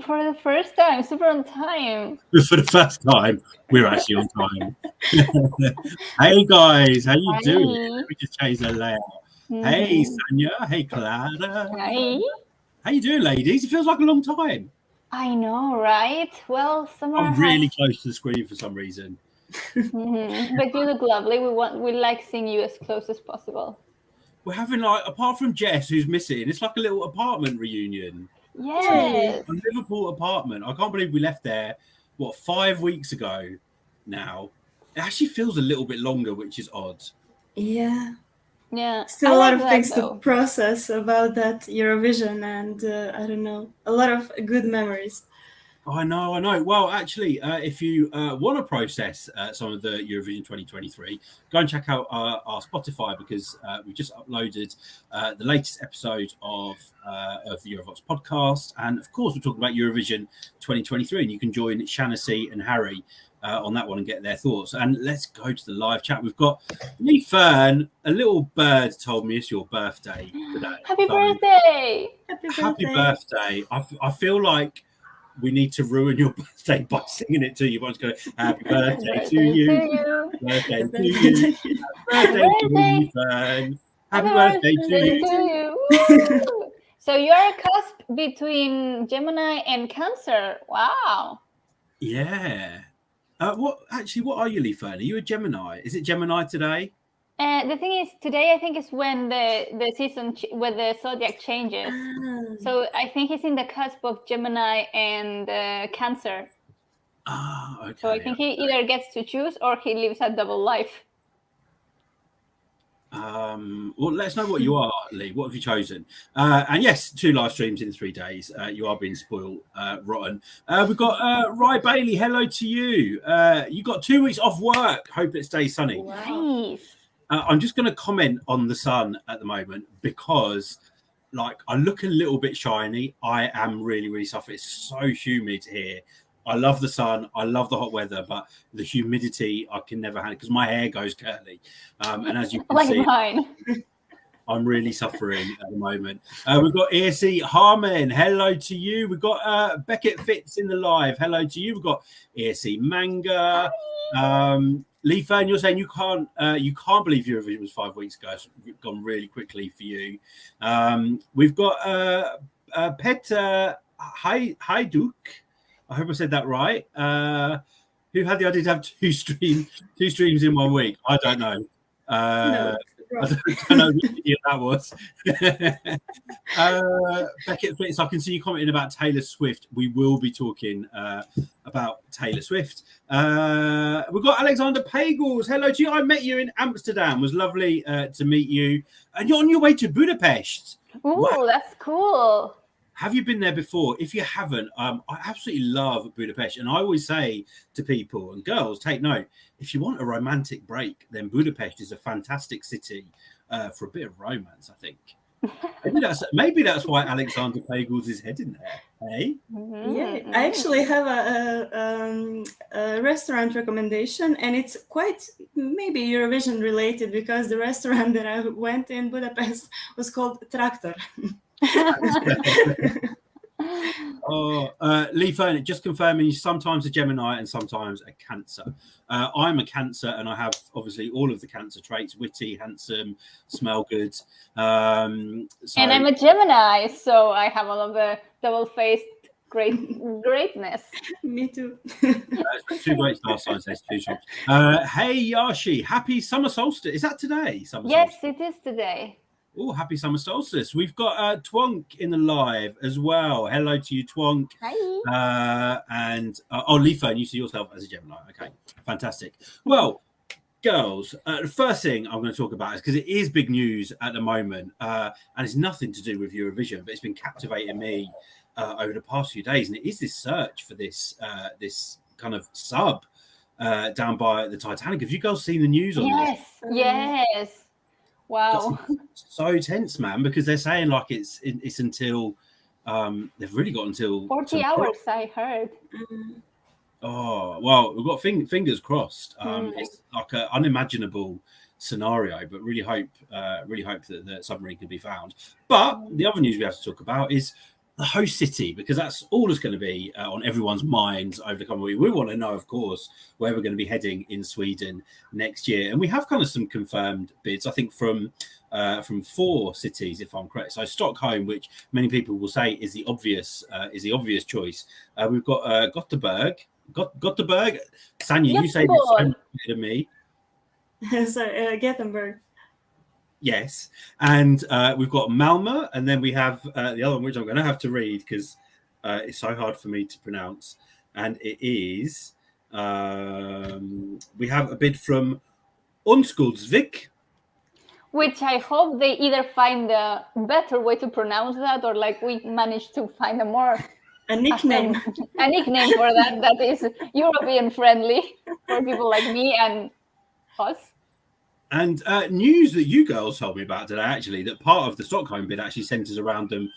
for the first time, super on time. For the first time, we're actually on time. Hey guys, how you doing? Let me just change the layout. Hey Sanya, hey Clara. Hi. How you doing, ladies? It feels like a long time. I know, right? Well, summer I'm really close to the screen for some reason. But you look lovely. We like seeing you as close as possible. We're having apart from Jess, who's missing, it's like a little apartment reunion. Yes. A Liverpool apartment. I can't believe we left there, 5 weeks ago now. It actually feels a little bit longer, which is odd. Yeah. Yeah. Still a lot of things to process about that Eurovision, and I don't know, a lot of good memories. I know. Well, actually, if you want to process some of the Eurovision 2023, go and check out our Spotify, because we just uploaded the latest episode of the Eurovoxx podcast. And of course, we're talking about Eurovision 2023, and you can join Shanacy and Harry on that one and get their thoughts. And let's go to the live chat. We've got Lee Fern. A little bird told me it's your birthday today. Happy birthday! Happy birthday. I feel like we need to ruin your birthday by singing it to you. Once go, happy birthday to you. Birthday to you. Birthday to you, Fern. Happy birthday to you. So you're a cusp between Gemini and Cancer. Wow. Yeah. What are you, Lee Fern? Are you a Gemini? Is it Gemini today? The thing is, today I think is when the season when the zodiac changes. So I think he's in the cusp of Gemini and Cancer. Okay. So I think he either gets to choose or he lives a double life. Well, let us know what you are, Lee. What have you chosen? And yes, 2 live streams in 3 days. You are being spoiled rotten. We've got Rye Bailey. Hello to you. You got 2 weeks off work. Hope it stays sunny. Nice. I'm just going to comment on the sun at the moment, because I look a little bit shiny. I am really, really suffering. It's so humid here. I love the sun. I love the hot weather, but the humidity I can never handle, because my hair goes curly. And as you can see, mine. I'm really suffering at the moment. We've got ESC Harmon. Hello to you. We've got Beckett Fitz in the live. Hello to you. We've got ESC Manga. Lee Fern, you're saying you can't believe Eurovision was 5 weeks ago. It's gone really quickly for you. We've got Peter Hajduk. I hope I said that right. Who had the idea to have two streams in 1 week? I don't know. No. I don't know which year that was. Beckett Fitz, I can see you commenting about Taylor Swift. We will be talking about Taylor Swift. We've got Alexander Pagels. Hello to you. I met you in Amsterdam. It was lovely to meet you. And you're on your way to Budapest. Ooh, wow. That's cool. Have you been there before? If you haven't, I absolutely love Budapest. And I always say to people and girls, take note, if you want a romantic break, then Budapest is a fantastic city for a bit of romance, I think. Maybe that's why Alexander Pagels is heading there, eh? Yeah, I actually have a restaurant recommendation, and it's quite maybe Eurovision related, because the restaurant that I went in Budapest was called Traktor. Lee Fern, just confirming, sometimes a Gemini and sometimes a Cancer. I'm a Cancer, and I have obviously all of the Cancer traits: witty, handsome, smell good. And I'm a Gemini, so I have all of the double-faced greatness. Me too. 2 great star signs. Hey Yashi, happy summer solstice. Is that today? Yes, it is today. Oh, happy summer solstice. We've got Twonk in the live as well. Hello to you, Twonk. Hi. And Lee Fern, you see yourself as a Gemini. Okay, fantastic. Well, girls, the first thing I'm going to talk about is, because it is big news at the moment, and it's nothing to do with Eurovision, but it's been captivating me over the past few days, and it is this search for this kind of sub down by the Titanic. Have you girls seen the news on this? Yes. Wow. That's so tense, man, because they're saying like it's until they've really got until 40 hours, I heard. Oh, well, we've got fingers crossed. It's like an unimaginable scenario, but really hope that the submarine can be found. But the other news we have to talk about is the host city, because that's all that's going to be on everyone's minds over the coming week. We want to know, of course, where we're going to be heading in Sweden next year, and we have kind of some confirmed bids. I think from 4 cities, if I'm correct. So Stockholm, which many people will say is the obvious choice. We've got Gothenburg. Gothenburg. Sanya, you say this so much better than me. So Gothenburg. Yes, and we've got Malmö, and then we have the other one, which I'm going to have to read because it's so hard for me to pronounce. And it is we have a bid from Onskuldsvik, which I hope they either find a better way to pronounce that, or like we managed to find a nickname for that is European friendly for people like me and us. And news that you girls told me about today, actually, that part of the Stockholm bid actually centres around them,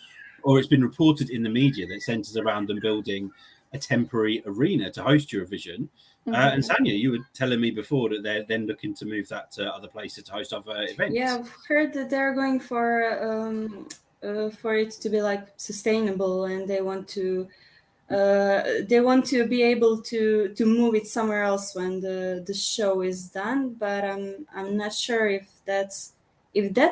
or it's been reported in the media that centres around them building a temporary arena to host Eurovision. And Sanya, you were telling me before that they're then looking to move that to other places to host other events. Yeah, I've heard that they're going for it to be like sustainable, and they want to be able to move it somewhere else when the show is done. But I'm not sure if that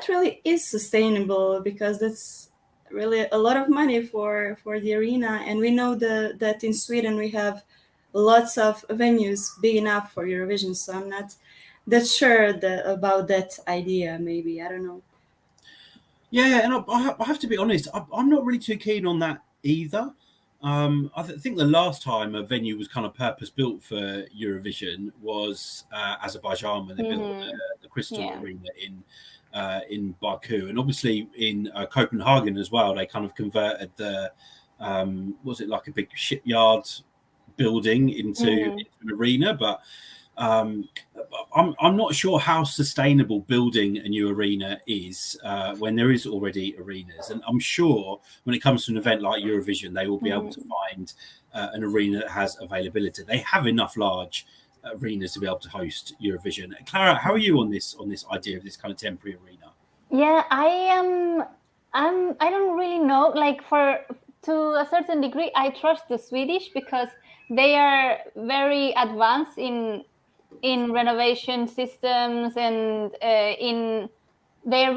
really is sustainable, because that's really a lot of money for the arena, and we know that in Sweden we have lots of venues big enough for Eurovision. So I'm not that sure about that idea. Maybe, I don't know. Yeah, and I have to be honest, I'm not really too keen on that either. I think the last time a venue was kind of purpose built for Eurovision was Azerbaijan, when they built the Crystal Arena in Baku, and obviously in Copenhagen as well. They kind of converted the was it like a big shipyard building into an arena, but I'm not sure how sustainable building a new arena is when there is already arenas. And I'm sure when it comes to an event like Eurovision, they will be able to find an arena that has availability. They have enough large arenas to be able to host Eurovision. Clara, how are you on this idea of this kind of temporary arena? Yeah, I don't really know. Like, to a certain degree, I trust the Swedish because they are very advanced in renovation systems, and they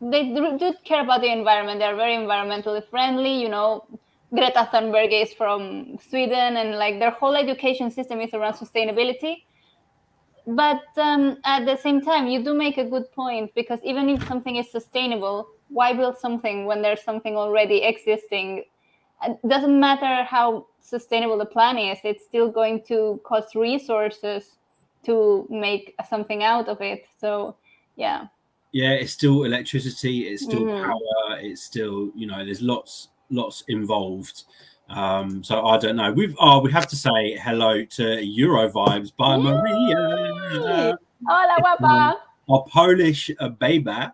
do care about the environment. They're very environmentally friendly. You know, Greta Thunberg is from Sweden, and like their whole education system is around sustainability. But at the same time, you do make a good point, because even if something is sustainable, why build something when there's something already existing? It doesn't matter how sustainable the plan is, it's still going to cost resources to make something out of it. So yeah, it's still electricity, it's still power, it's still, there's lots involved. So I don't know. We have to say hello to Eurovibes by Maria. Hola, guapa. Our Polish baby.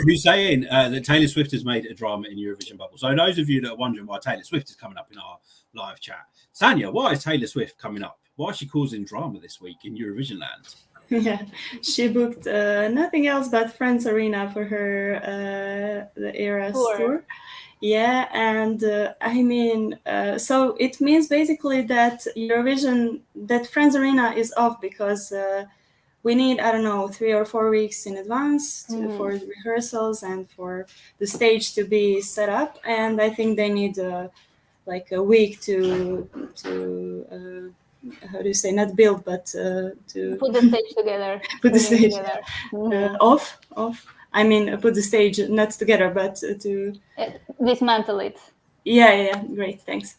Who's saying that Taylor Swift has made a drama in Eurovision bubble. So those of you that are wondering why Taylor Swift is coming up in our live chat, Sanya, why is Taylor Swift coming up? Why is she causing drama this week in Eurovision land? Yeah, she booked nothing else but Friends Arena for her the Eras tour. Yeah, and so it means basically that that Friends Arena is off because we need, 3 or 4 weeks in advance for rehearsals and for the stage to be set up. And I think they need like a week to how do you say, not build, but to put the stage together. Put the stage together. Off. I mean, put the stage not together, but to dismantle it. Yeah, great, thanks.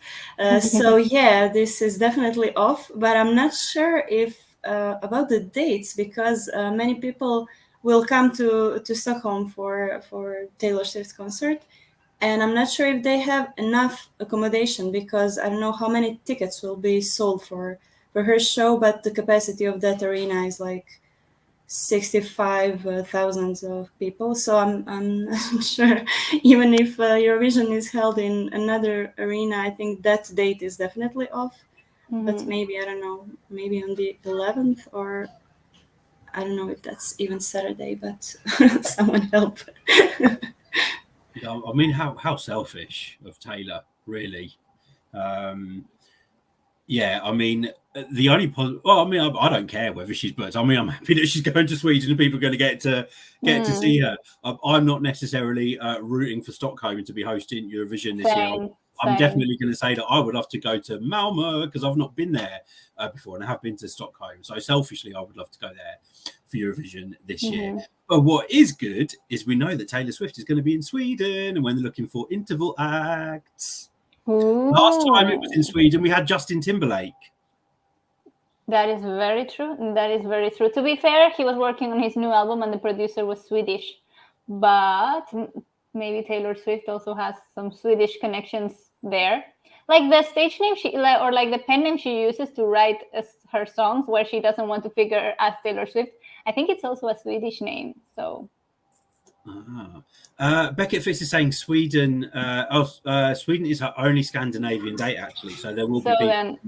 So yeah, this is definitely off, but I'm not sure if about the dates, because many people will come to Stockholm for Taylor Swift's concert, and I'm not sure if they have enough accommodation, because I don't know how many tickets will be sold for her show, but the capacity of that arena is like 65,000 of people. So I'm not sure, even if Eurovision is held in another arena, I think that date is definitely off. But maybe, I don't know, maybe on the 11th, or I don't know if that's even Saturday, but someone help. I mean, how selfish of Taylor, really. Yeah, I mean, the only I mean, I don't care whether she's booked. I mean, I'm happy that she's going to Sweden and people are going to get to see her. I'm not necessarily rooting for Stockholm to be hosting Eurovision this year. I'm definitely going to say that I would love to go to Malmö because I've not been there before, and I have been to Stockholm. So selfishly, I would love to go there for Eurovision this year. But what is good is we know that Taylor Swift is going to be in Sweden, and when they're looking for interval acts. Last time it was in Sweden, we had Justin Timberlake. That is very true. That is very true. To be fair, he was working on his new album and the producer was Swedish. But maybe Taylor Swift also has some Swedish connections there. Like the stage name or like the pen name she uses to write her songs where she doesn't want to figure as Taylor Swift. I think it's also a Swedish name. So... Beckett Fitz is saying Sweden. Sweden is her only Scandinavian date, actually. So there will be people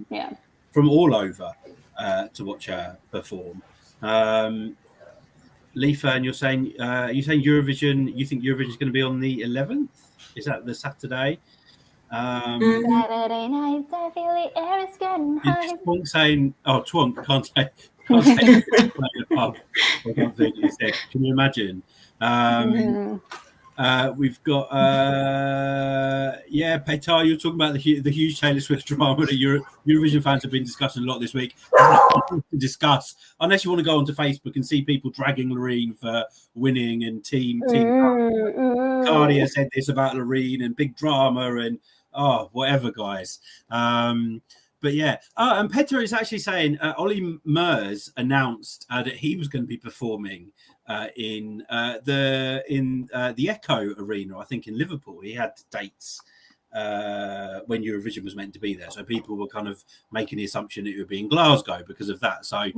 from all over to watch her perform. Leafa, and you're saying Eurovision. You think Eurovision is going to be on the 11th? Is that the Saturday? Saturday night, I feel the air is getting high. Twonk saying, Twonk can't say the pub. I don't think he said. Can you imagine? We've got Petar, you're talking about the huge Taylor Swift drama that Eurovision fans have been discussing a lot this week. To discuss, unless you want to go onto Facebook and see people dragging LOREEN for winning and team Cardia said this about LOREEN and big drama and whatever, guys. But yeah, and Petra is actually saying Ollie Murs announced that he was going to be performing in the Echo Arena, I think in Liverpool. He had dates when Eurovision was meant to be there, so people were kind of making the assumption it would be in Glasgow because of that. So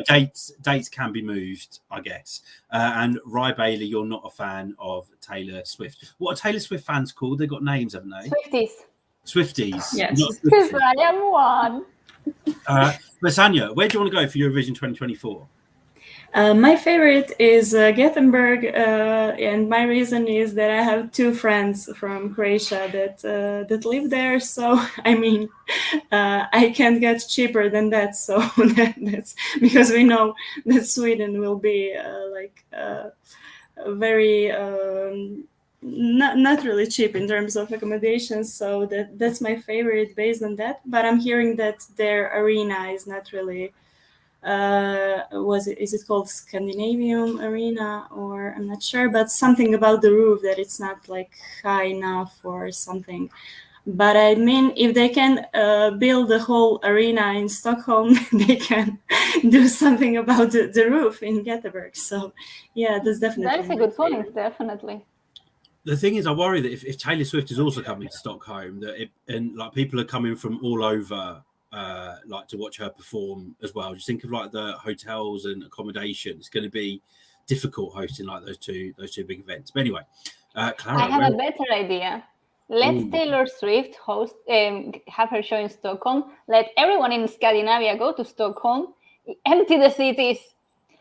dates can be moved, I guess. And Rye Bailey, you're not a fan of Taylor Swift. What are Taylor Swift fans called? They've got names, haven't they? Swifties. Yes. Because I am one. Lasagna, where do you want to go for Eurovision 2024? My favorite is Gothenburg, and my reason is that I have two friends from Croatia that live there. So I mean, I can't get cheaper than that. So that's because we know that Sweden will be very not really cheap in terms of accommodations. So that's my favorite based on that. But I'm hearing that their arena is not really. Is it called Scandinavium Arena, or I'm not sure, but something about the roof that it's not like high enough or something. But I mean, if they can build the whole arena in Stockholm, they can do something about the roof in Gothenburg. So yeah, that's a good point. Definitely. The thing is, I worry that if Taylor Swift is also coming to Stockholm, people are coming from all over. To watch her perform as well. Just think of like the hotels and accommodation. It's going to be difficult hosting like those two big events. But anyway, Clara, I have a better idea. Let Taylor Swift host, have her show in Stockholm. Let everyone in Scandinavia go to Stockholm. Empty the cities.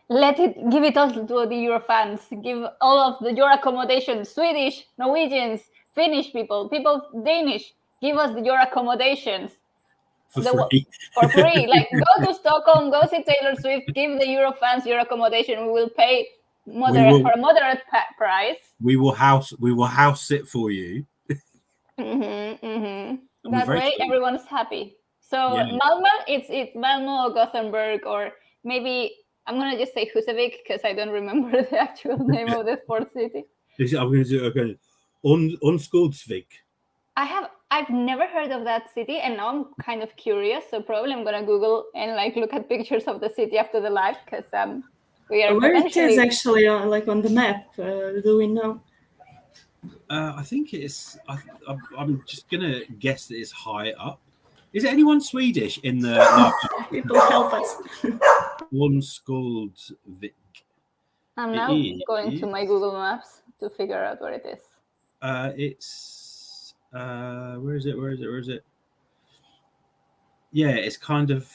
Give it all to the Eurofans. Give all of your accommodation. Swedish, Norwegians, Finnish people Danish. Give us your accommodations. For free. Like, go to Stockholm, go see Taylor Swift, give the Eurofans your accommodation. We will pay for a moderate price. We will house it for you. That way, everyone's happy. So Malmö, it's Malmö or Gothenburg, or maybe I'm gonna just say Husavik because I don't remember the actual name of the fourth city. I'm going to do it on Skoldsvik. I've never heard of that city, and now I'm kind of curious. So probably I'm gonna Google and look at pictures of the city after the live because we are. Where it is actually on the map? Do we know? I think it's. I'm just gonna guess that it's high up. Is it anyone Swedish in the? People help us. One Skoldsvik. I'm now going to my Google Maps to figure out where it is. It's. Where is it? Yeah, it's kind of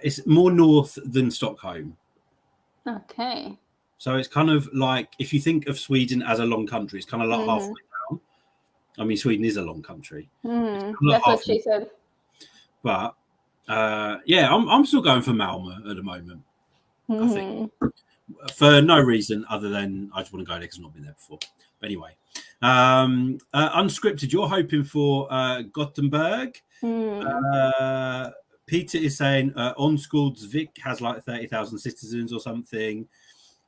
it's more north than Stockholm. Okay. So it's kind of like, if you think of Sweden as a long country, it's kind of like halfway down. I mean, Sweden is a long country. That's what she said. But yeah, I'm still going for Malmö at the moment. I think for no reason other than I just want to go there because I've not been there before. But anyway, unscripted. You're hoping for Gothenburg. Peter is saying Onskuldsvik has like 30,000 citizens or something.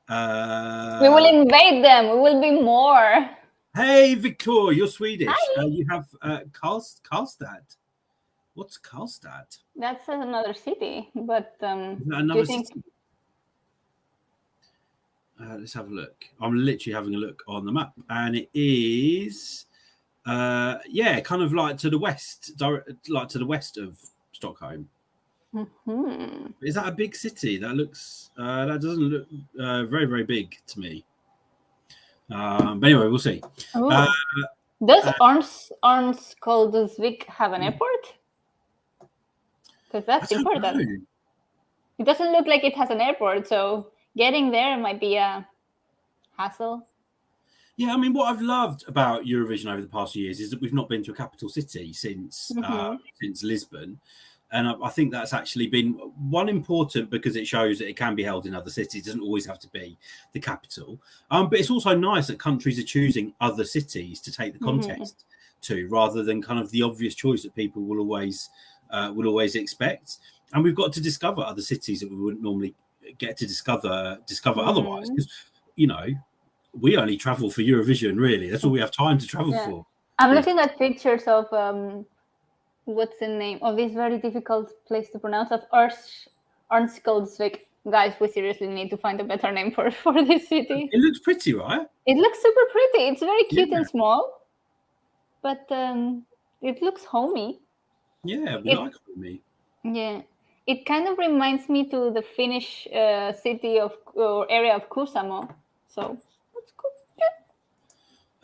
We will invade them. We will be more. Hey, Victor, you're Swedish. Hi. You have Karlstad. What's Karlstad? That's another city, but another city? Let's have a look. I'm literally having a look on the map, and it is, yeah, kind of like to the west, like to the west of Stockholm. Is that a big city? That looks, that doesn't look very, very big to me. But anyway, we'll see. Does Onskuldsvik have an airport? Because that's important. Know. It doesn't look like it has an airport, so getting there might be a hassle. Yeah, I mean, what I've loved about Eurovision over the past few years is that we've not been to a capital city since Lisbon. And I think that's actually been one important because it shows that it can be held in other cities. It doesn't always have to be the capital. But it's also nice that countries are choosing other cities to take the contest to, rather than kind of the obvious choice that people will always expect. And we've got to discover other cities that we wouldn't normally get to discover otherwise. Because, you know, we only travel for Eurovision, really. That's all we have time to travel for. I'm looking at pictures of what's the name of this very difficult place to pronounce, of Onskuldsvik. Guys, we seriously need to find a better name for this city. It looks pretty, right? It looks super pretty. It's very cute and small, but it looks homey. Yeah, we like homey. Yeah, it kind of reminds me to the Finnish city or area of Kuusamo. So that's cool.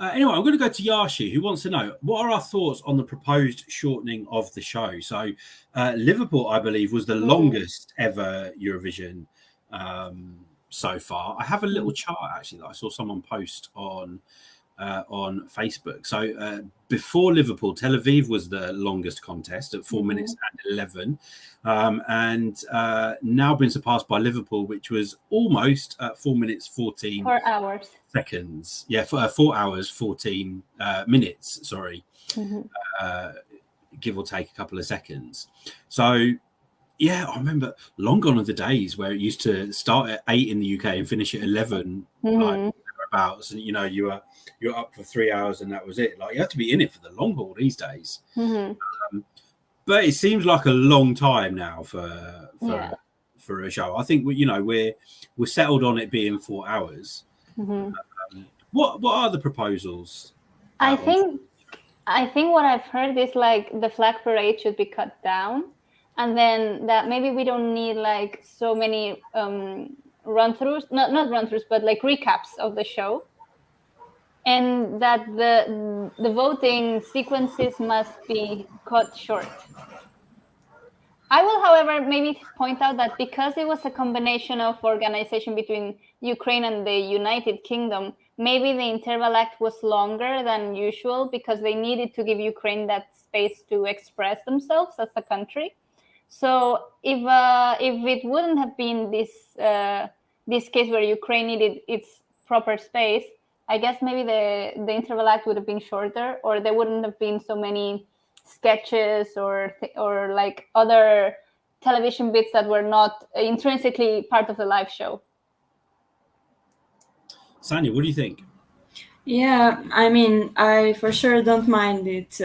Anyway, I'm going to go to Yashi, who wants to know, what are our thoughts on the proposed shortening of the show? So Liverpool, I believe, was the longest ever Eurovision so far. I have a little chart, actually, that I saw someone post on Facebook. So before Liverpool, Tel Aviv was the longest contest at 4 minutes and 11, and now been surpassed by Liverpool, which was almost 4 minutes 14 hours seconds. Yeah, 4 hours 14 minutes. Sorry, give or take a couple of seconds. So yeah, I remember long gone are the days where it used to start at 8 in the UK and finish at 11, like thereabouts, and you know you're up for 3 hours and that was it. Like you have to be in it for the long haul these days. But it seems like a long time now for a show. I think we're settled on it being 4 hours. What are the proposals? I think what I've heard is like the flag parade should be cut down, and then that maybe we don't need like so many run-throughs, not run-throughs, but like recaps of the show, and that the voting sequences must be cut short. I will, however, maybe point out that because it was a combination of organization between Ukraine and the United Kingdom, maybe the interval act was longer than usual because they needed to give Ukraine that space to express themselves as a country. So if it wouldn't have been this case where Ukraine needed its proper space, I guess maybe the interval act would have been shorter, or there wouldn't have been so many sketches or like other television bits that were not intrinsically part of the live show. Sanya, what do you think? Yeah, I mean, I for sure don't mind it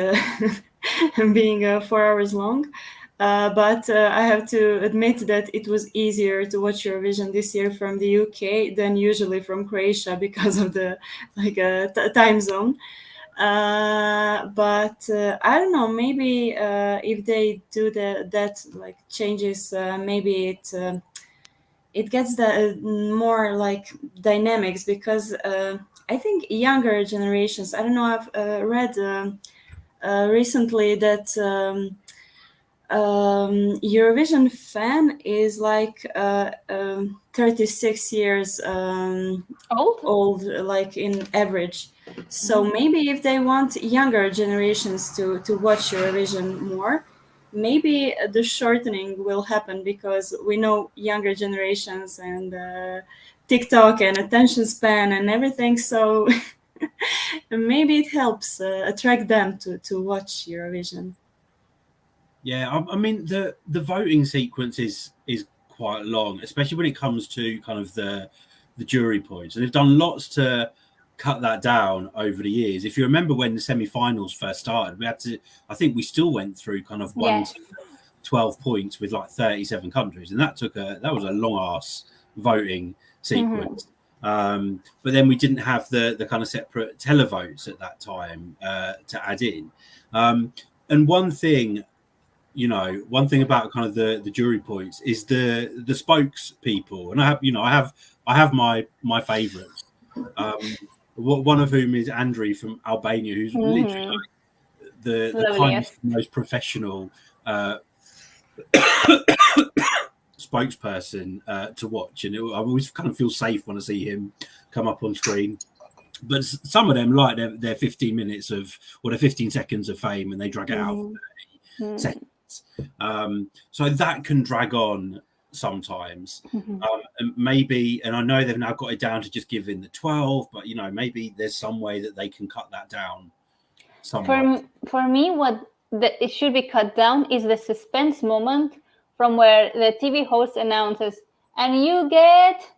being 4 hours long. But I have to admit that it was easier to watch Eurovision this year from the UK than usually from Croatia because of the time zone. But I don't know. Maybe if they do that like changes, maybe it gets the more like dynamics, because I think younger generations. I don't know. I've read recently that. Eurovision fan is like 36 years old, like in average. So maybe if they want younger generations to watch Eurovision more, maybe the shortening will happen, because we know younger generations and TikTok and attention span and everything. So maybe it helps attract them to watch Eurovision. Yeah, I mean the voting sequence is quite long, especially when it comes to kind of the jury points, and they've done lots to cut that down over the years. If you remember when the semi-finals first started, we had to, I think we still went through kind of 1 to 12 points with like 37 countries, and that was a long ass voting sequence. But then we didn't have the kind of separate televotes at that time to add in. And one thing about kind of the jury points is the spokespeople, and I have my favorites. One of whom is Andriy from Albania, who's literally like the kindest, most professional spokesperson to watch, and I always kind of feel safe when I see him come up on screen. But some of them, like their 15 minutes of, or their 15 seconds of fame, and they drag it out for 30 seconds. So that can drag on sometimes. And maybe, and I know they've now got it down to just giving the 12, but maybe there's some way that they can cut that down somewhat. For me, it should be cut down is the suspense moment from where the TV host announces, and you get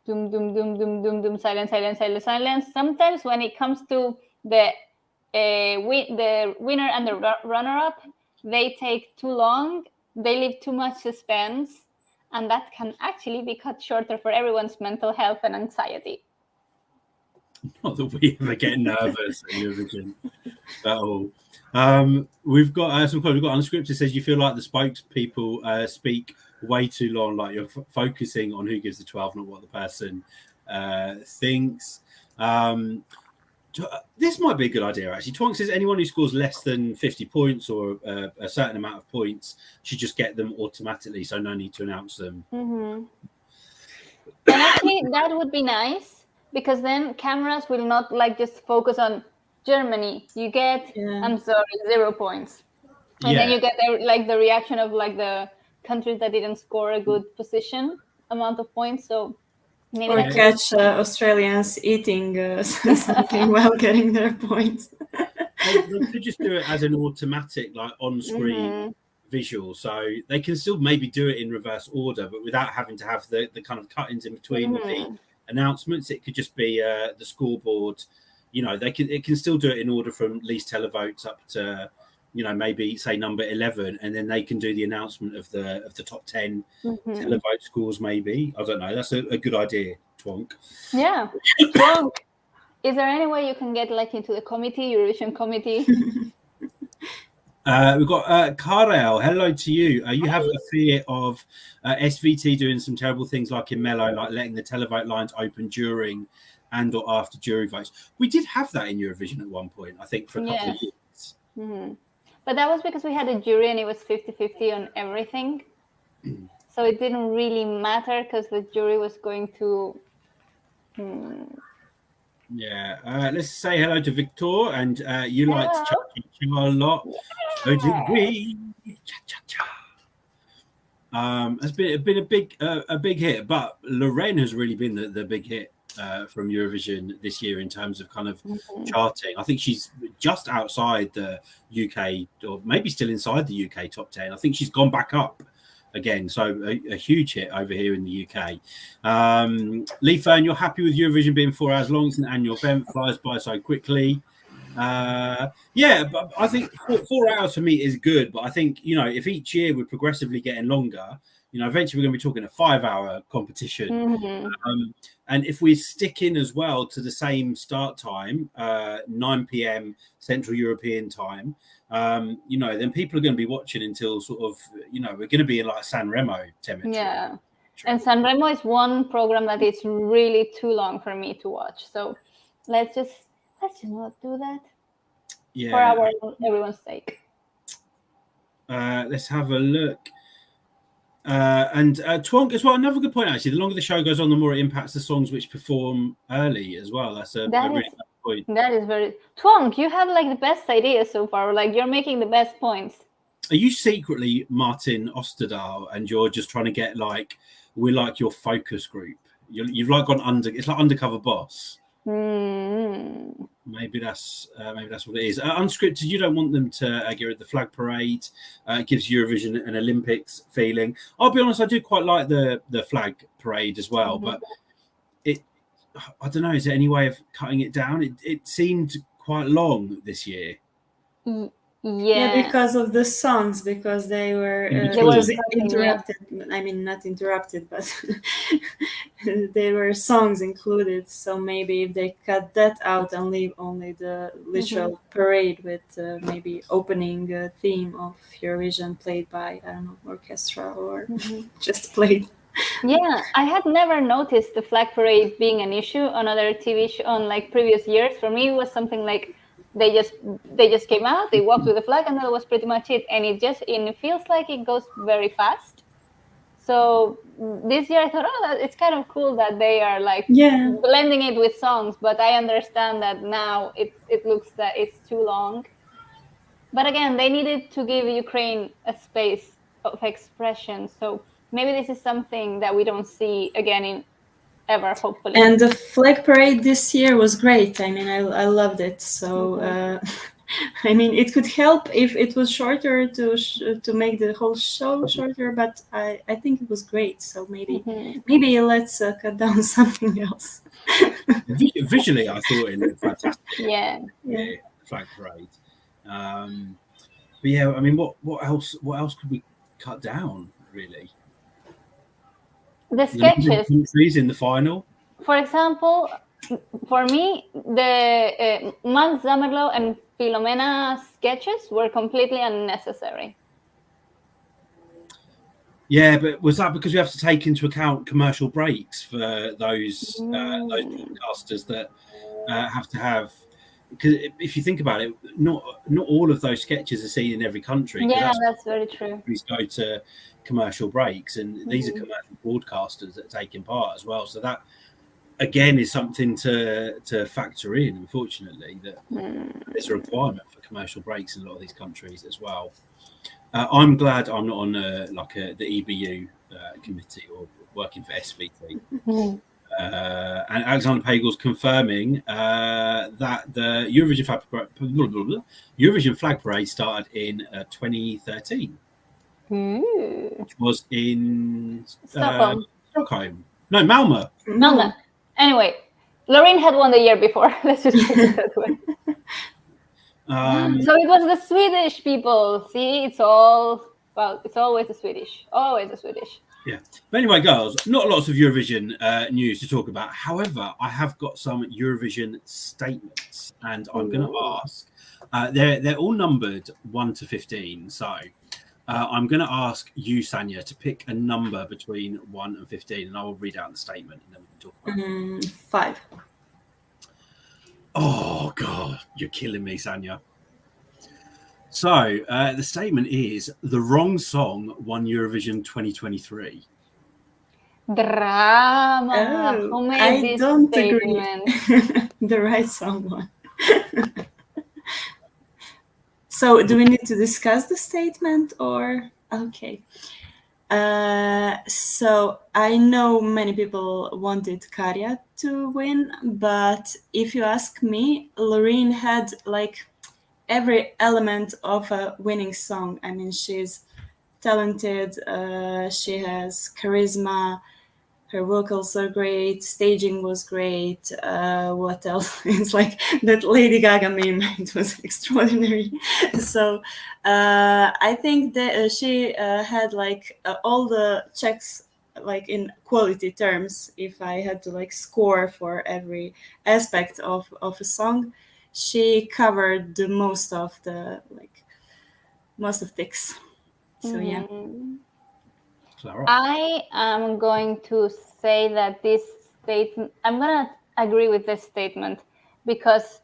doom, doom, doom, doom, doom, doom, silence, silence, silence, silence. Sometimes when it comes to the winner and the runner-up, they take too long. They leave too much suspense, and that can actually be cut shorter for everyone's mental health and anxiety. Not that we ever get nervous at Eurovision at all. We've got some we've got unscripted. Says you feel like the spokespeople speak way too long, like you're focusing on who gives the 12, not what the person thinks. This might be a good idea, actually. Twonk says anyone who scores less than 50 points or a certain amount of points should just get them automatically, so no need to announce them. And actually, that would be nice, because then cameras will not just focus on Germany. You get, I'm sorry, 0 points. And then you get the reaction of the countries that didn't score a good position amount of points. So maybe or catch Australians eating something while getting their points. They could just do it as an automatic, like on-screen visual, so they can still maybe do it in reverse order, but without having to have the kind of cut-ins in between with the announcements. It could just be the scoreboard. It can still do it in order from least televotes up to maybe say number 11, and then they can do the announcement of the top 10 televote scores. Maybe, I don't know. That's a good idea, Twonk. Yeah, Twonk. Is there any way you can get into the committee, Eurovision committee? We've got Karel. Hello to you. You have a fear of SVT doing some terrible things like in Mello, like letting the televote lines open during and or after jury votes. We did have that in Eurovision at one point, I think, for a couple of years. But that was because we had a jury and it was 50-50 on everything. So it didn't really matter because the jury was going to... let's say hello to Victor, and you liked Cha-Cha-Cha a lot. So did we. Cha-Cha-Cha. It's been a big hit, but LOREEN has really been the big hit from Eurovision this year in terms of kind of charting. I think she's just outside the UK, or maybe still inside the UK top 10. I think she's gone back up again, so a huge hit over here in the UK. Lee Fern, you're happy with Eurovision being 4 hours long? It's an annual event, flies by so quickly. But I think 4 hours for me is good, but I think if each year we're progressively getting longer, eventually we're going to be talking a 5-hour competition. And if we stick in as well to the same start time, 9 p.m. Central European time, then people are going to be watching until sort of, we're going to be in like San Remo temperature. Yeah. And San Remo is one program that is really too long for me to watch. So let's just not do that. For everyone's sake. Let's have a look. And Twonk as well. Another good point, actually. The longer the show goes on, the more it impacts the songs which perform early as well. That's a really good point. That is very Twonk. You have like the best ideas so far. Like you're making the best points. Are you secretly Martin Osterdahl, and you're just trying to get like we're like your focus group? You've like gone under. It's like Undercover Boss. Maybe that's what it is. Unscripted. You don't want them to get rid of the flag parade. It gives Eurovision an Olympics feeling. I'll be honest. I do quite like the flag parade as well, but I don't know. Is there any way of cutting it down? It seemed quite long this year. Yeah, because of the songs, because they were interrupted. I mean, not interrupted, but there were songs included. So maybe if they cut that out and leave only the literal parade with maybe opening theme of Eurovision played by, I don't know, orchestra or just played. Yeah, I had never noticed the flag parade being an issue on other TV on like previous years. For me, it was something like they just came out, they walked with the flag, and that was pretty much it. And it feels like it goes very fast. So this year I thought, it's kind of cool that they are like blending it with songs. But I understand that now it looks that it's too long. But again, they needed to give Ukraine a space of expression. So maybe this is something that we don't see again ever, hopefully. And the flag parade this year was great. I mean, I loved it. So, I mean, it could help if it was shorter to make the whole show shorter. But I think it was great. So maybe let's cut down something else. Visually, I thought it looked fantastic. Yeah. Flag parade. But yeah, I mean, what else could we cut down, really? The sketches. Countries in the final. For example, for me, the Max Zamerlo and Filomena sketches were completely unnecessary. Yeah, but was that because we have to take into account commercial breaks for those broadcasters that have to have? Because if you think about it, not all of those sketches are seen in every country. Yeah, that's very true. These go to commercial breaks, and these are commercial broadcasters that are taking part as well. So that again is something to factor in. Unfortunately, that there's a requirement for commercial breaks in a lot of these countries as well. I'm glad I'm not on the EBU committee or working for SVT. And Alexander Pagel's confirming that the Eurovision flag parade started in 2013. Which was in Stockholm. No, Malmö. Malmö. Anyway, LOREEN had won the year before. Let's just put it that way. So it was the Swedish people. See, it's always the Swedish. Always the Swedish. Yeah. But anyway, girls, not lots of Eurovision news to talk about. However, I have got some Eurovision statements, and I'm going to ask. They're all numbered 1 to 15. So I'm going to ask you, Sanya, to pick a number between 1 and 15, and I will read out the statement, and then we can talk about it. 5. Oh, God, you're killing me, Sanya. So the statement is, the wrong song won Eurovision 2023. Drama. Who made I this don't statement? agree. The right song won. So do we need to discuss the statement or? Okay. So I know many people wanted Karja to win, but if you ask me, LOREEN had like every element of a winning song. I mean, she's talented, she has charisma, her vocals are great, staging was great. What else? It's like that Lady Gaga meme, it was extraordinary. So I think that she had like all the checks, like in quality terms. If I had to like score for every aspect of a song, she covered the most of ticks. So yeah. I am going to say that this statement, I'm going to agree with this statement because,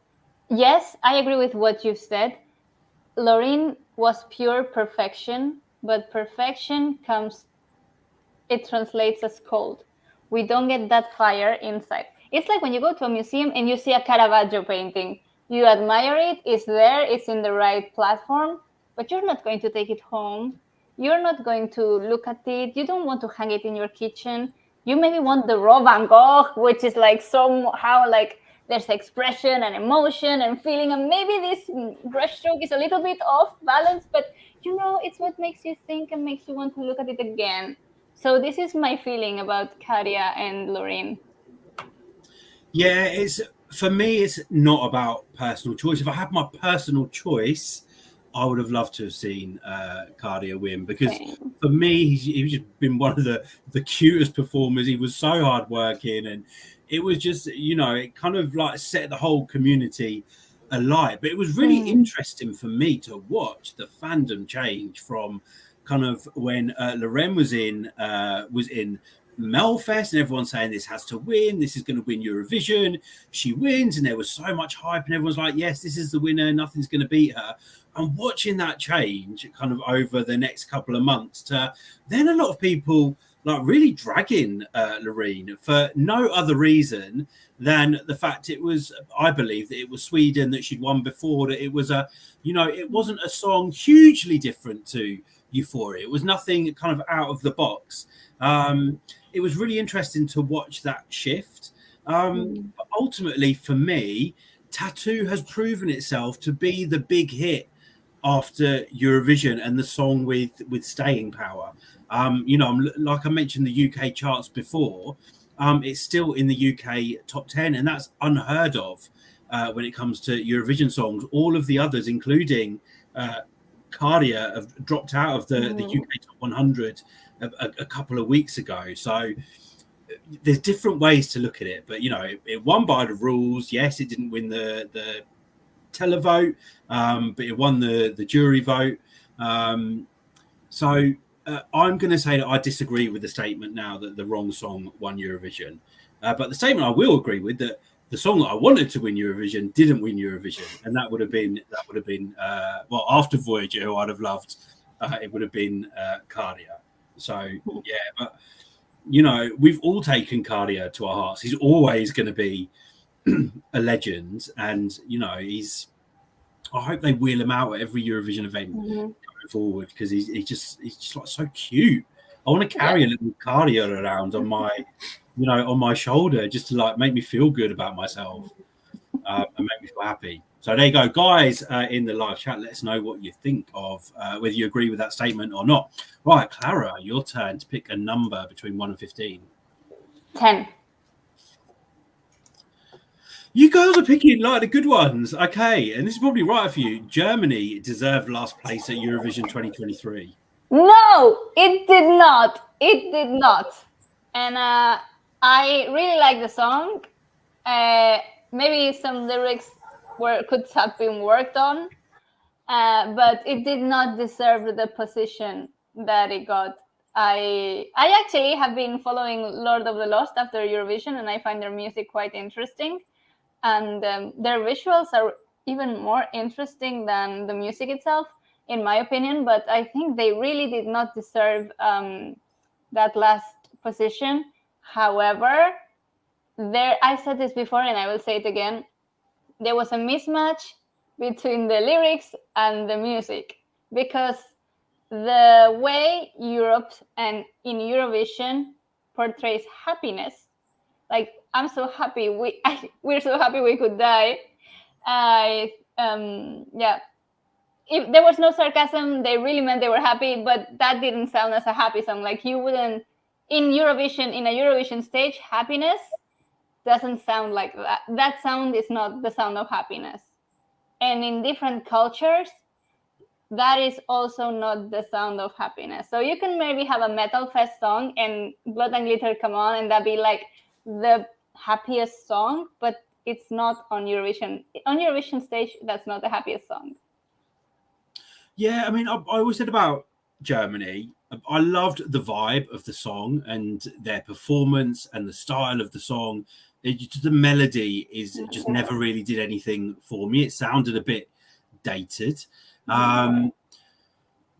yes, I agree with what you said. LOREEN was pure perfection, but perfection comes, it translates as cold. We don't get that fire inside. It's like when you go to a museum and you see a Caravaggio painting. You admire it, it's there, it's in the right platform, but you're not going to take it home. You're not going to look at it. You don't want to hang it in your kitchen. You maybe want the raw Van Gogh, which is like somehow like there's expression and emotion and feeling, and maybe this brushstroke is a little bit off balance, but you know, it's what makes you think and makes you want to look at it again. So this is my feeling about Karia and LOREEN. Yeah, it's for me. It's not about personal choice. If I had my personal choice, I would have loved to have seen Karia win, because for me, he's just been one of the cutest performers. He was so hardworking, and it was just, you know, it kind of like set the whole community alight. But it was really interesting for me to watch the fandom change from kind of when LOREEN was in Melfest, and everyone's saying this has to win, this is going to win Eurovision. She wins, and there was so much hype, and everyone's like, yes, this is the winner, nothing's going to beat her. And watching that change kind of over the next couple of months to then a lot of people like really dragging LOREEN for no other reason than the fact it was, I believe that it was Sweden that she'd won before, that it was a, you know, it wasn't a song hugely different to Euphoria. It was nothing kind of out of the box. It was really interesting to watch that shift. But ultimately, for me, Tattoo has proven itself to be the big hit after Eurovision, and the song with staying power. You know, like I mentioned the UK charts before, it's still in the UK top 10, and that's unheard of when it comes to Eurovision songs. All of the others, including Karia, have dropped out of the UK top 100 a couple of weeks ago. So there's different ways to look at it, but you know, it won by the rules. Yes, it didn't win the televote, but it won the jury vote. So I'm going to say that I disagree with the statement now that the wrong song won Eurovision. But the statement I will agree with, that the song that I wanted to win Eurovision didn't win Eurovision, and that would have been well, after Voyager, who I'd have loved, it would have been Karia. So yeah, but you know, we've all taken Karia to our hearts. He's always going to be a legend, and you know, I hope they wheel him out at every Eurovision event going forward, because he's just like so cute. I want to carry a little Karia around on my, you know, on my shoulder, just to like make me feel good about myself and make me feel happy. So there you go, guys, in the live chat. Let us know what you think of whether you agree with that statement or not. Right, Clara, your turn to pick a number between 1 and 15. 10. You girls are picking like the good ones. Okay, and this is probably right for you. Germany deserved last place at Eurovision 2023. No, it did not. It did not. And I really like the song. Maybe some lyrics could have been worked on, but it did not deserve the position that it got. I actually have been following Lord of the Lost after Eurovision, and I find their music quite interesting, and their visuals are even more interesting than the music itself, in my opinion. But I think they really did not deserve that last position. However, I said this before and I will say it again, there was a mismatch between the lyrics and the music, because the way Europe and in Eurovision portrays happiness, like I'm so happy, we're so happy we could die. Yeah, if there was no sarcasm, they really meant they were happy, but that didn't sound as a happy song. Like you wouldn't, in a Eurovision stage, happiness doesn't sound like that. That sound is not the sound of happiness. And in different cultures, that is also not the sound of happiness. So you can maybe have a Metal Fest song and Blood and Glitter come on, and that be like the happiest song, but it's not on Eurovision. On Eurovision stage, that's not the happiest song. Yeah, I mean, I always said about Germany, I loved the vibe of the song and their performance and the style of the song. The melody just never really did anything for me. It sounded a bit dated.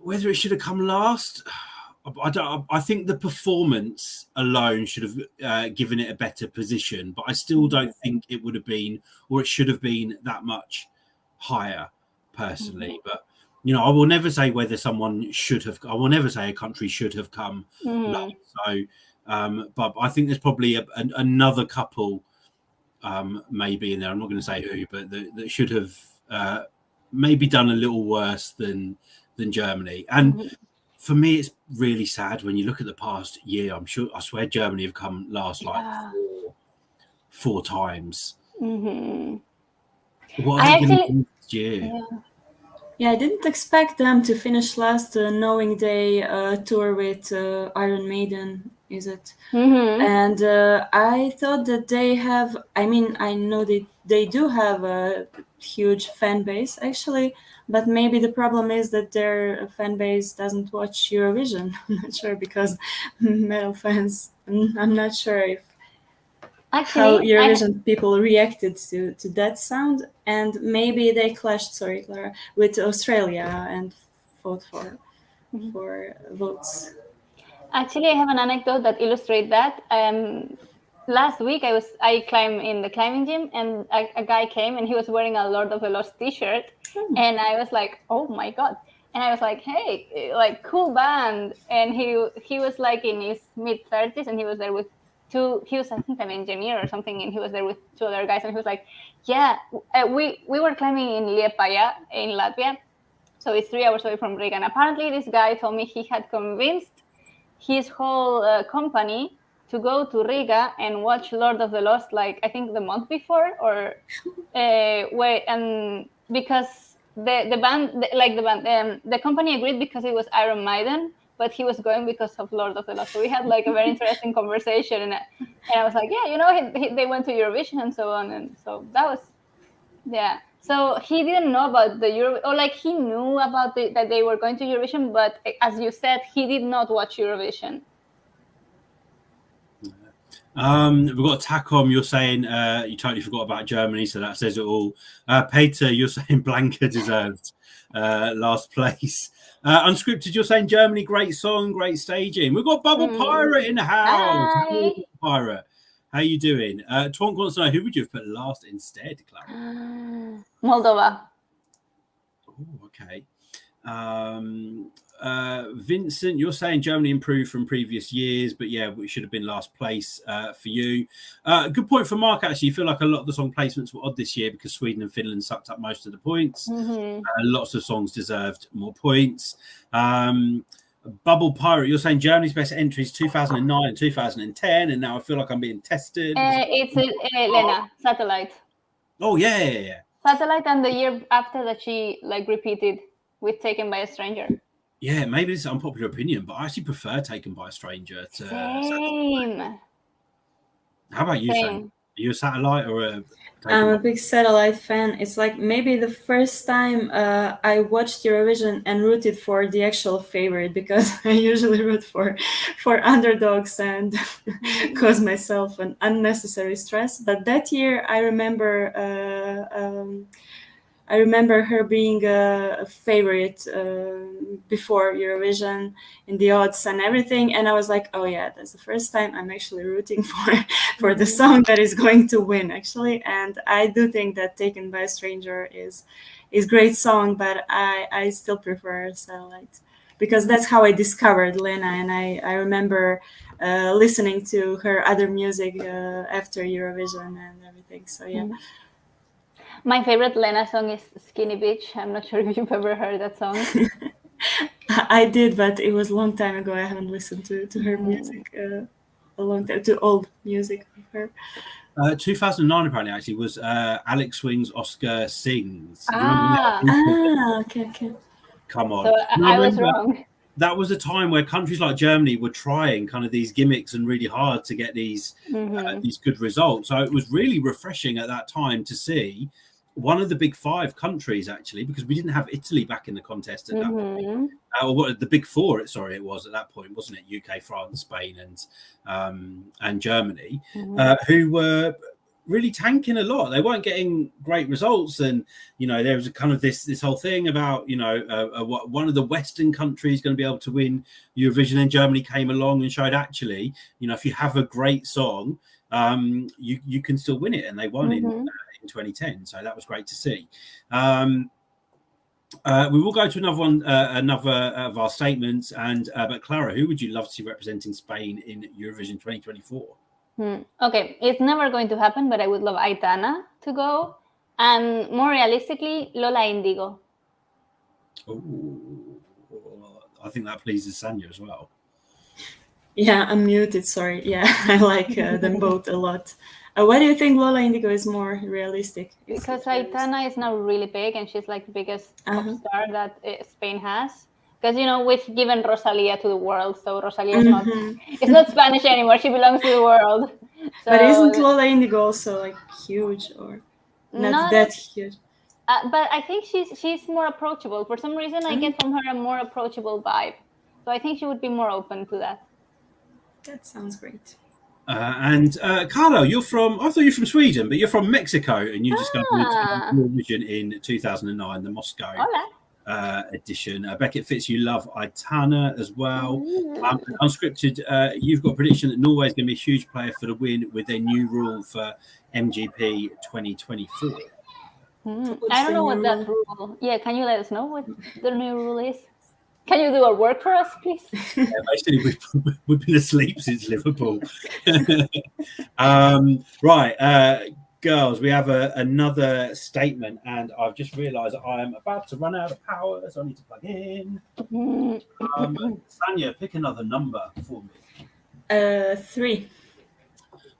Whether it should have come last, I think the performance alone should have given it a better position, but I still don't think it would have been, or it should have been, that much higher, personally. But I will never say whether someone should have. I will never say a country should have come last. So, but I think there's probably another couple, maybe in there. I'm not going to say who, but that should have maybe done a little worse than Germany. And for me, it's really sad when you look at the past year. I swear Germany have come last like four times. What are they going to do this year? Yeah, I didn't expect them to finish last, knowing they tour with Iron Maiden, is it? And I thought that they have, I mean, I know they do have a huge fan base, actually, but maybe the problem is that their fan base doesn't watch Eurovision. I'm not sure, because metal fans, I'm not sure if how Eurovision people reacted to that sound, and maybe they clashed, sorry Clara, with Australia and fought for votes. Actually, I have an anecdote that illustrates that. Last week I climbed in the climbing gym, and a guy came and he was wearing a Lord of the Lost t-shirt, and I was like, oh my god. And I was like, hey, like, cool band. And he was like in his mid-30s, and he was there with he was, I think, an engineer or something, and he was there with two other guys, and he was like, yeah, we were climbing in Liepaja in Latvia, so it's 3 hours away from Riga. And apparently this guy told me he had convinced his whole company to go to Riga and watch Lord of the Lost, like, I think the month before, or and because the band, the company agreed because it was Iron Maiden, but he was going because of Lord of the Lost. So we had like a very interesting conversation, and I was like, yeah, they went to Eurovision and so on, and so that was, yeah. So he didn't know about the or like he knew about that they were going to Eurovision, but as you said, he did not watch Eurovision. We've got Takom. You're saying you totally forgot about Germany, so that says it all. Peter, you're saying Blanca deserved last place. Unscripted, you're saying Germany, great song, great staging. We've got Bubble Pirate in the house. Hi. Pirate, how you doing? Twonk wants to know, who would you have put last instead, Clara? Moldova. Oh, okay. Vincent, you're saying Germany improved from previous years, but yeah, we should have been last place for you. Good point for Mark, actually. You feel like a lot of the song placements were odd this year because Sweden and Finland sucked up most of the points. Lots of songs deserved more points. Bubble Pirate, you're saying Germany's best entries 2009 and 2010, and now I feel like I'm being tested. It's Lena, Satellite. Oh, yeah. Satellite, and the year after that she like repeated with Taken by a Stranger. Yeah, maybe it's an unpopular opinion, but I actually prefer Taken by a Stranger to Same. How about you, Sam? Are you a Satellite or a... I'm a big Satellite fan. It's like maybe the first time I watched Eurovision and rooted for the actual favorite, because I usually root for underdogs and cause myself an unnecessary stress. But that year, I remember her being a favorite before Eurovision in the odds and everything, and I was like, oh yeah, that's the first time I'm actually rooting for the song that is going to win, actually. And I do think that Taken by a Stranger is great song, but I still prefer Satellite, because that's how I discovered Lena, and I remember listening to her other music after Eurovision and everything. So yeah. My favorite Lena song is Skinny Bitch. I'm not sure if you've ever heard that song. I did, but it was a long time ago. I haven't listened to her music a long time, to old music of her. 2009 apparently actually was Alex Swing's Oscar Sings. Okay. Come on. So I was wrong. That was a time where countries like Germany were trying kind of these gimmicks and really hard to get these good results. So it was really refreshing at that time to see one of the big five countries, actually, because we didn't have Italy back in the contest at that point. Or the big four, it was at that point, wasn't it? UK, France, Spain, and Germany, who were really tanking a lot. They weren't getting great results, and there was a kind of this whole thing about one of the Western countries going to be able to win Eurovision, and Germany came along and showed actually, if you have a great song, you can still win it, and they won in 2010. So that was great to see. We will go to another one, another of our statements, but Clara, who would you love to see representing Spain in Eurovision 2024? Okay, it's never going to happen, but I would love Aitana to go, and more realistically, Lola Indigo. Oh, I think that pleases Sanya as well. Yeah, I'm muted. Sorry. Yeah, I like them both a lot. Why do you think Lola Indigo is more realistic? Because Aitana is now really big, and she's like the biggest pop star that Spain has. Because we've given Rosalia to the world, so Rosalia is not it's not Spanish anymore. She belongs to the world. So, but isn't Lola Indigo also like huge or not that huge? But I think she's more approachable. For some reason, I get from her a more approachable vibe. So I think she would be more open to that. That sounds great. And Carlo, I thought you're from Sweden, but you're from Mexico, and you discovered Eurovision in 2009, the Moscow edition. Beckett Fitz, you love Aitana as well. Unscripted, you've got a prediction that Norway is going to be a huge player for the win with their new rule for MGP 2024. I don't know what that rule. Yeah, can you let us know what the new rule is? Can you do our work for us, please? Yeah, basically, we've been asleep since Liverpool. Right, girls, we have another statement, and I've just realised I am about to run out of power, so I need to plug in. Sanya, pick another number for me. 3.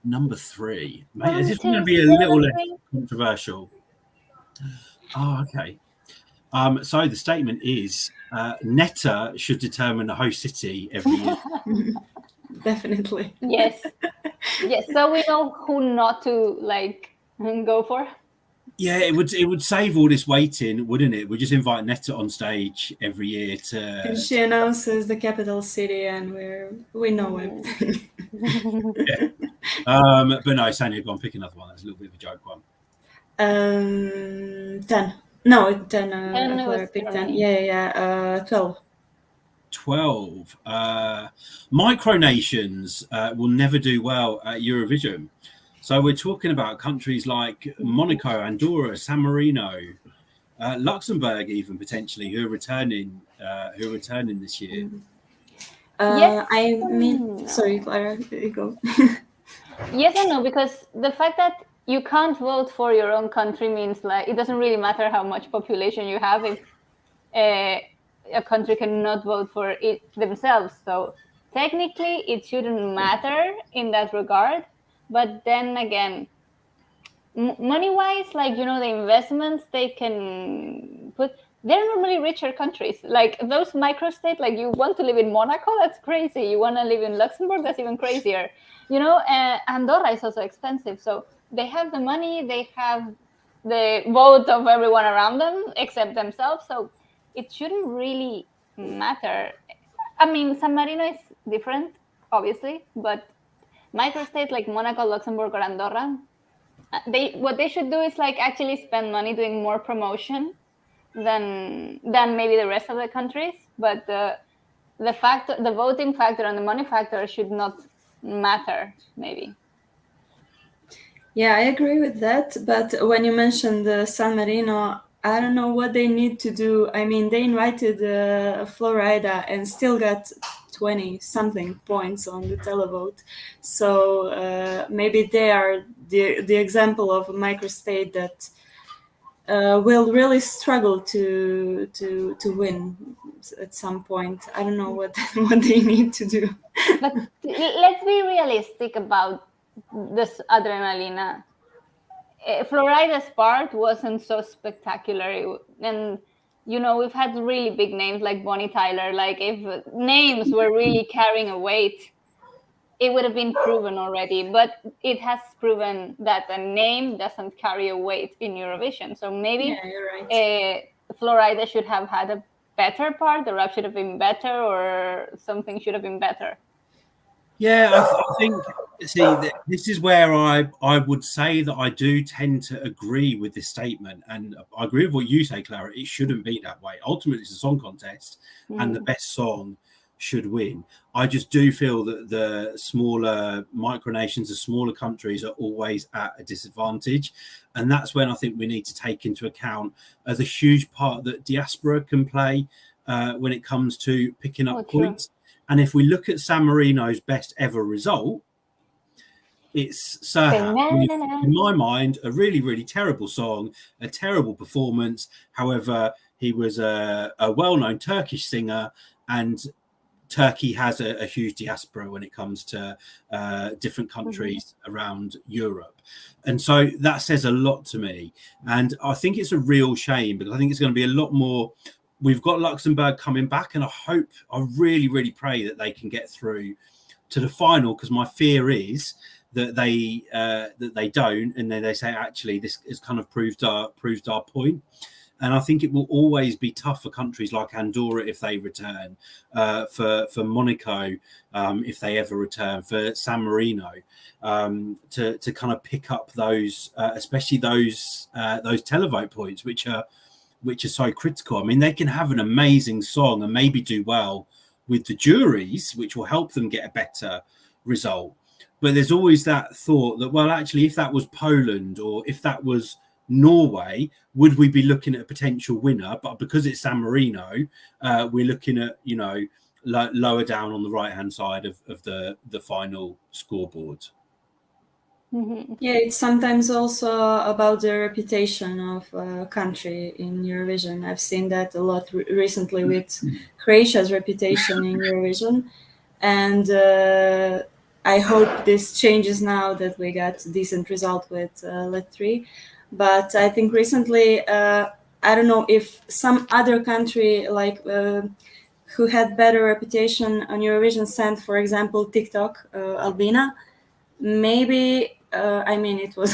Number 3. Mate, is this going to be a little less controversial? Oh, okay. So the statement is Netta should determine the host city every year. Definitely. Yes. So we know who not to go for. Yeah, it would save all this waiting, wouldn't it? We just invite Netta on stage every year to. And she announces the capital city, and we know everything. Yeah. But no, Sanya, go on, pick another one. That's a little bit of a joke one. 10. No, 10. Pick 10. Yeah. 12. 12. Micronations will never do well at Eurovision. So we're talking about countries like Monaco, Andorra, San Marino, Luxembourg, even potentially, who are returning this year. Yes. I mean, sorry, Clara, you go. Yes and no, because the fact that you can't vote for your own country means it doesn't really matter how much population you have if a country cannot vote for it themselves. So technically, it shouldn't matter in that regard. But then again, money-wise, the investments they can put, they're normally richer countries. Like those microstates, you want to live in Monaco, that's crazy. You want to live in Luxembourg, that's even crazier. Andorra is also expensive. So they have the money, they have the vote of everyone around them except themselves. So it shouldn't really matter. I mean, San Marino is different, obviously, but microstates like Monaco, Luxembourg, or Andorra, what they should do is actually spend money doing more promotion than maybe the rest of the countries. But the voting factor and the money factor should not matter, maybe. Yeah, I agree with that. But when you mentioned San Marino, I don't know what they need to do. I mean, they invited Florida and still got 20-something points on the televote. So maybe they are the example of a microstate that will really struggle to win at some point. I don't know what they need to do. But let's be realistic about this Adrenalina. Florida's part wasn't so spectacular, and we've had really big names like Bonnie Tyler. If names were really carrying a weight, it would have been proven already. But it has proven that a name doesn't carry a weight in Eurovision. So maybe you're right. Florida should have had a better part, the rap should have been better, or something should have been better. Yeah, I think. See, this is where I would say that I do tend to agree with this statement, and I agree with what you say, Clara. It shouldn't be that way. Ultimately, it's a song contest, and the best song should win. I just do feel that the smaller micronations, the smaller countries, are always at a disadvantage, and that's when I think we need to take into account the huge part that diaspora can play when it comes to picking up points. And if we look at San Marino's best ever result, it's Serhat. In my mind, a really, really terrible song, a terrible performance. However, he was a well-known Turkish singer, and Turkey has a huge diaspora when it comes to different countries around Europe. And so that says a lot to me. And I think it's a real shame, because I think it's going to be a lot more. We've got Luxembourg coming back, and I really, really pray that they can get through to the final, because my fear is that they don't, and then they say, actually, this has kind of proved our point. And I think it will always be tough for countries like Andorra if they return, for Monaco if they ever return, for San Marino to kind of pick up those, especially those televote points, which are so critical. I mean, they can have an amazing song and maybe do well with the juries, which will help them get a better result. But there's always that thought that, well, actually, if that was Poland or if that was Norway, would we be looking at a potential winner? But because it's San Marino, we're looking at, lower down on the right-hand side of the final scoreboard. Yeah, it's sometimes also about the reputation of a country in Eurovision. I've seen that a lot recently with Croatia's reputation in Eurovision. And I hope this changes now that we got a decent result with Let 3. But I think recently, I don't know if some other country like who had better reputation on Eurovision sent, for example, TikTok, Albina. Maybe, I mean, it was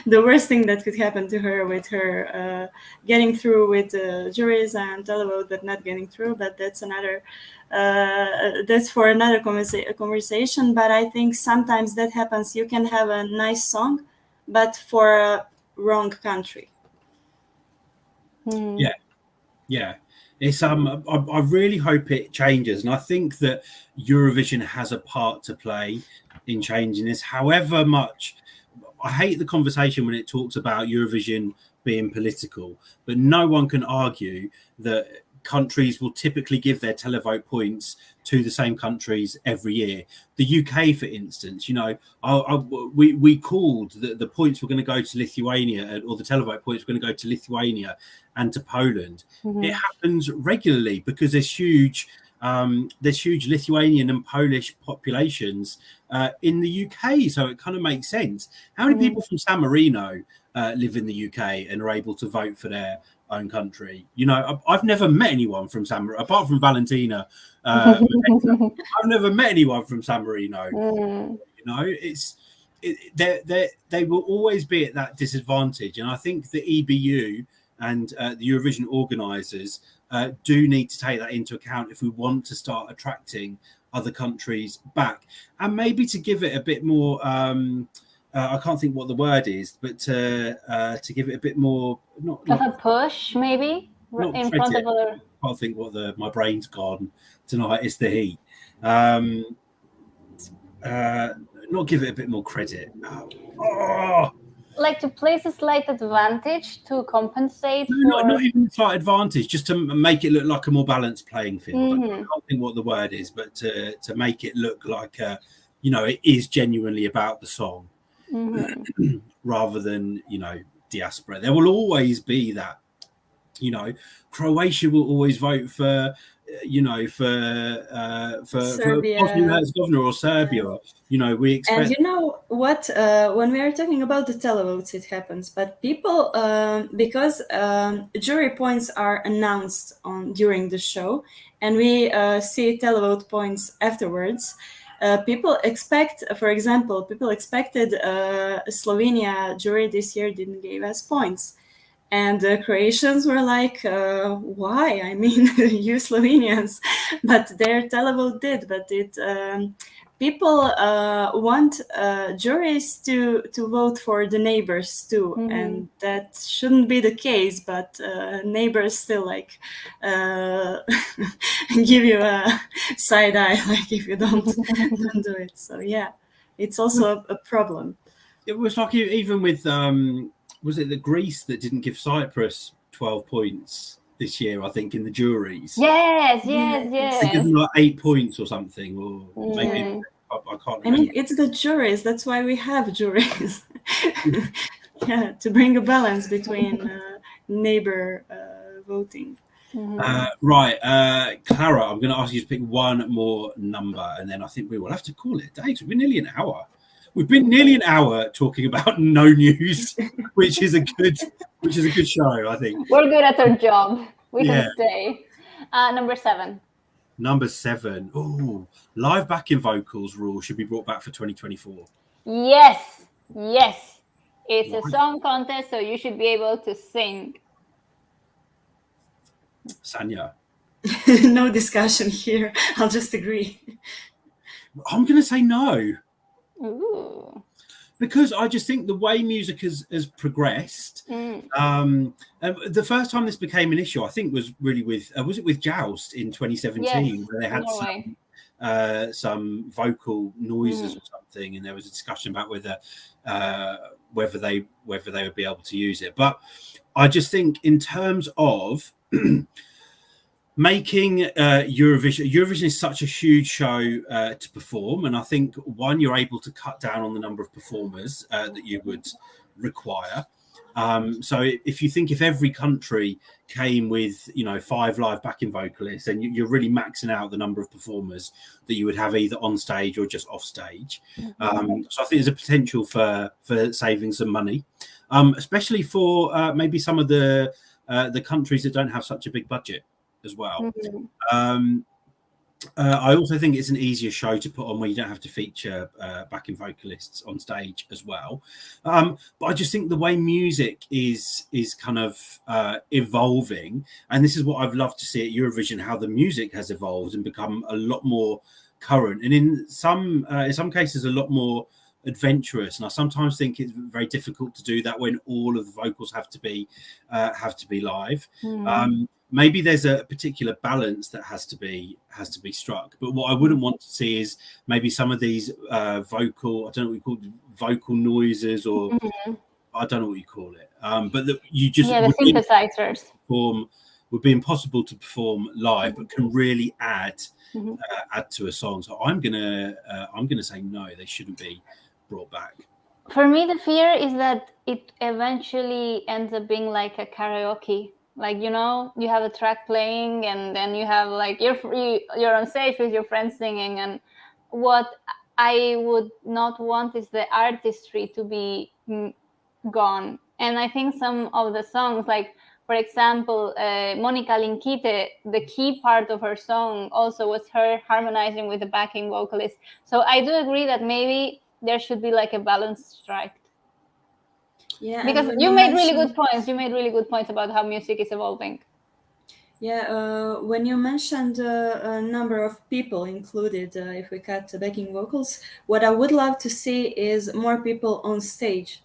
the worst thing that could happen to her, with her getting through with juries and televote, but not getting through. But that's another, that's for another conversation. But I think sometimes that happens. You can have a nice song, but for a wrong country. Yeah. It's I really hope it changes, and I think that Eurovision has a part to play in changing this. However much I hate the conversation when it talks about Eurovision being political, but no one can argue that countries will typically give their televote points to the same countries every year. The UK, for instance, we called the points were going to go to Lithuania, or the televote points were going to go to Lithuania and to Poland. It happens regularly because there's huge Lithuanian and Polish populations in the UK, so it kind of makes sense. How many people from San Marino live in the UK and are able to vote for their own country? I've never met anyone from San Marino, apart from Valentina. I've never met anyone from San Marino. They will always be at that disadvantage, and I think the EBU and the Eurovision organisers do need to take that into account if we want to start attracting other countries back, and maybe to give it a bit more. I can't think what the word is, but to give it a bit more, not a push, maybe in front of other. I can't think what my brain's gone tonight. It's the heat. Not give it a bit more credit. Like to place a slight advantage to compensate. Not even a slight advantage, just to make it look like a more balanced playing field. I can't think what the word is, but to make it look like it is genuinely about the song. Rather than diaspora. There will always be that. Croatia will always vote for Bosnia-Herzegovina or Serbia. We expect. And what? When we are talking about the televotes, it happens. But people, because jury points are announced during the show, and we see televote points afterwards. People expected Slovenia jury this year didn't give us points, and the Croatians were like, why? I mean, you Slovenians, but their televote did, but it people want juries to vote for the neighbors too, and that shouldn't be the case. But neighbors still like give you a side eye, like if you don't do it. So yeah, it's also a problem. It was like even with was it the Greece that didn't give Cyprus 12 points this year? I think in the juries. Yes. They give them like 8 points or something, or maybe I can't remember. I mean, it's the juries. That's why we have juries. Yeah, to bring a balance between neighbor voting. Right, Clara, I'm going to ask you to pick one more number, and then I think we will have to call it a day. We're nearly an hour. We've been nearly an hour talking about no news, which is a good show, I think. We're good at our job. We can stay. Number 7. Number 7. Oh, live backing vocals rule should be brought back for 2024. Yes. It's a song contest, so you should be able to sing. Sanya. No discussion here. I'll just agree. I'm going to say no. Ooh. Because I just think the way music has progressed, the first time this became an issue, I think, was really with was it with Joust in 2017, where they had some vocal noises or something, and there was a discussion about whether they would be able to use it. But I just think in terms of making Eurovision is such a huge show to perform, and I think you're able to cut down on the number of performers that you would require. So if every country came with 5 live backing vocalists, then you're really maxing out the number of performers that you would have either on stage or just off stage. So I think there's a potential for saving some money, especially for maybe some of the countries that don't have such a big budget as well. I also think it's an easier show to put on where you don't have to feature backing vocalists on stage as well. But I just think the way music is kind of evolving, and this is what I've loved to see at Eurovision, how the music has evolved and become a lot more current, and in some cases a lot more adventurous. And I sometimes think it's very difficult to do that when all of the vocals have to be live. Maybe there's a particular balance that has to be struck. But what I wouldn't want to see is maybe some of these vocal, I don't know what you call it, vocal noises, or I don't know what you call it. But you just the synthesizers would be impossible to perform live, but can really add to a song. So I'm gonna say no, they shouldn't be brought back. For me, the fear is that it eventually ends up being like a karaoke. Like, you have a track playing, and then you have like you're on stage with your friends singing. And what I would not want is the artistry to be gone. And I think some of the songs, like for example, Monica Linkite, the key part of her song also was her harmonizing with the backing vocalist. So I do agree that maybe there should be like a balance strike. Yeah, because you made really good points. You made really good points about how music is evolving. Yeah, when you mentioned a number of people included, if we cut the backing vocals, what I would love to see is more people on stage,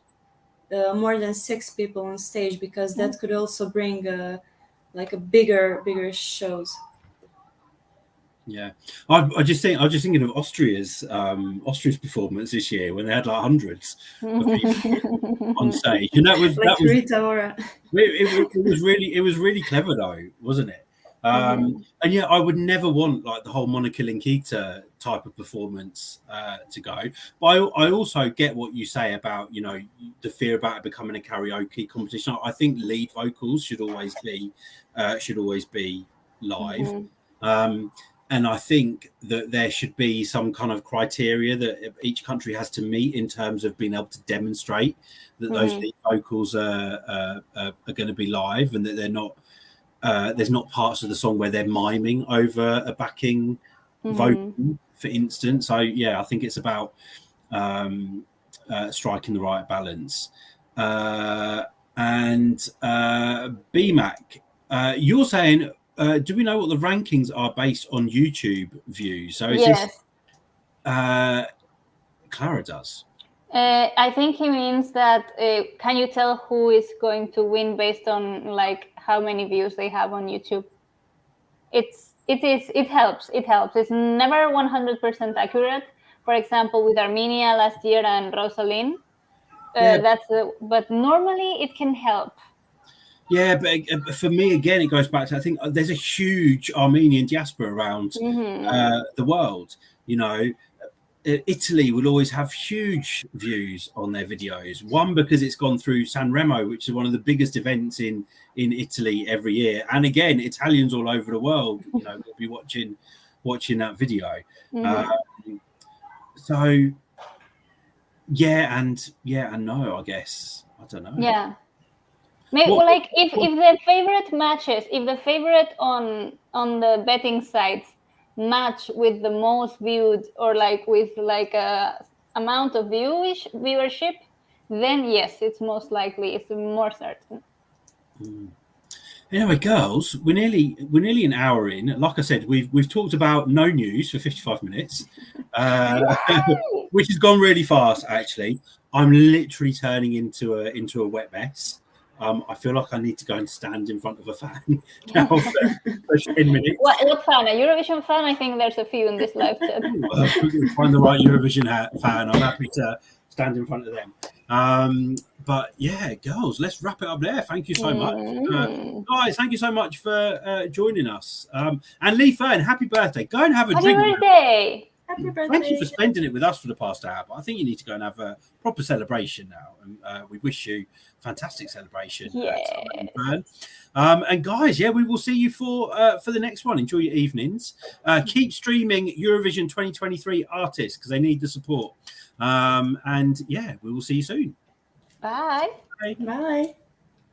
more than 6 people on stage, because that could also bring like a bigger shows. Yeah, I was just thinking of Austria's performance this year when they had like hundreds of people on stage, and that was Rita Ora. It was really clever though, wasn't it? And yeah, I would never want like the whole Monica Linkita type of performance to go. But I also get what you say about the fear about it becoming a karaoke competition. I think lead vocals should always be live. And I think that there should be some kind of criteria that each country has to meet in terms of being able to demonstrate that those lead vocals are going to be live, and that they're not. There's not parts of the song where they're miming over a backing vocal, for instance. So yeah, I think it's about striking the right balance. And BMAC, you're saying. Do we know what the rankings are based on YouTube views? So is this Clara does. I think he means that can you tell who is going to win based on like how many views they have on YouTube? It helps. It's never 100% accurate. For example, with Armenia last year and Rosalind, but normally it can help. Yeah, but for me again, it goes back to I think there's a huge Armenian diaspora around the world. You know, Italy will always have huge views on their videos. One, because it's gone through San Remo, which is one of the biggest events in Italy every year. And again, Italians all over the world, you know, will be watching that video. So yeah and no, I guess. I don't know. Yeah. Maybe like if the favorite matches, if the favorite on the betting sites match with the most viewed or like with like a amount of viewership, then yes, it's most likely, it's more certain. Anyway, girls, we're nearly an hour in. Like I said, we've talked about no news for 55 minutes, which has gone really fast. Actually, I'm literally turning into a wet mess. I feel like I need to go and stand in front of a fan now for 10 minutes. What fan? A Eurovision fan? I think there's a few in this live chat. Find the right Eurovision fan. I'm happy to stand in front of them. But yeah, girls, let's wrap it up there. Thank you so much. Guys, thank you so much for joining us. And Lee Fern, happy birthday. Go and have a drink. Happy birthday. Happy birthday. Thank you for spending it with us for the past hour. But I think you need to go and have a proper celebration now. And we wish you fantastic celebration. And guys, yeah, we will see you for the next one. Enjoy your evenings. Keep streaming Eurovision 2023 artists because they need the support. And yeah, we will see you soon. Bye. Bye.